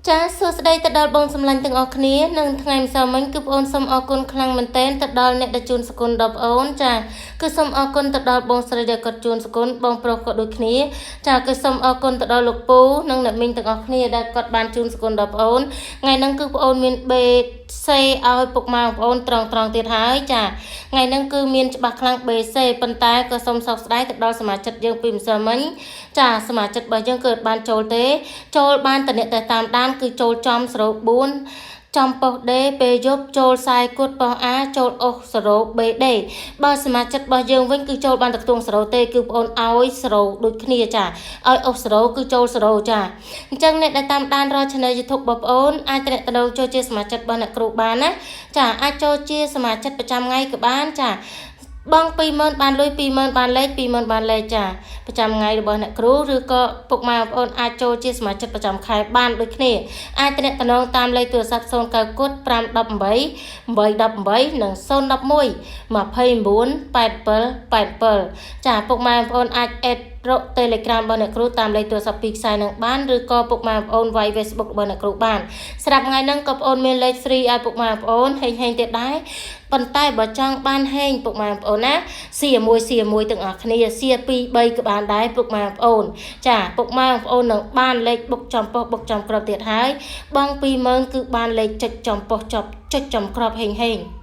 ចាសួស្តីទៅដល់បងសម្លាញ់ទាំងអស់គ្នានឹងថ្ងៃម្សិលមិញគឺបងអូនសូមអរគុណខ្លាំងមែនទែនទៅដល់អ្នកដែលជូនសគុណដល់បងអូនចាគឺសូមអរគុណទៅដល់បងស្រីដែលគាត់ជូនសគុណបងប្រុសក៏ដូចគ្នាចាគឺសូមអរគុណទៅដល់លោកពូនិងអ្នកមីងទាំងអស់គ្នាដែលគាត់បានជូនសគុណដល់បងអូនថ្ងៃហ្នឹងគឺបងអូនមានបេសេឲ្យពុកម៉ែបងប្អូនត្រង់ទៀតហើយចាថ្ងៃហ្នឹងគឺមានច្បាស់ខ្លាំងបេសេប៉ុន្តែក៏សូមសោកស្ដាយទៅដល់សមាជិកយើងពីម្សិលមិញចាសមាជិករបស់យើងគឺអត់បានចូលទេចូលបានតែអ្នកតែតាមដានគឺចូលចំ04ចំប៉ុសដេពេលយប់ចូលខ្សែគត់ប៉ុសអាចូលអុស0បេដេបើសមាជិករបស់យើងវិញគឺចូលបានតែខ្ទង់0ទេគឺបងអូនឲ្យ0ដូចគ្នាចាឲ្យអុស0គឺចូល0ចាអញ្ចឹងអ្នកដែលតាមដានរាល់ Channel YouTube បងប្អូនអាចតំណងចូលជាសមាជិករបស់អ្នកគ្រូបានណាចាអាចចូលជាសមាជិកប្រចាំថ្ងៃក៏បានចាបង20000បានលុយ20000បានលេខ20000បានលេខចាប្រចាំថ្ងៃរបស់អ្នកគ្រូឬក៏ពុកម៉ែបងប្អូនអាចចូលជាសមាជិកប្រចាំខែបានដូចគ្នាអាចតំណងតាមលេខទូរស័ព្ទ09គត់518 818និង011 298787ចាពុកម៉ែបងប្អូនអាចអេដរក Telegram របស់អ្នកគ្រូតាមលេខទូរស័ព្ទពីខ្សែនឹងបានឬក៏ពុកម៉ែបងប្អូនវាយ Facebook របស់អ្នកគ្រូបានស្រាប់ថ្ងៃហ្នឹងក៏បងប្អូនមានលេខ free ឲ្យពុកម៉ែបងប្អូនហេងទៀតដែរប៉ុន្តែបើចង់បានហេងពុកម៉ែបងប្អូនណាសៀមួយទាំងអស់គ្នាសៀ2 3ក៏បានដែរពុកម៉ែបងប្អូនចាពុកម៉ែបងប្អូននឹងបានលេខបុកចំប៉ុសបុកចំក្របទៀតហើយបង20000គឺបានលេខចុចចំប៉ុសចប់ចុចចំក្របហេង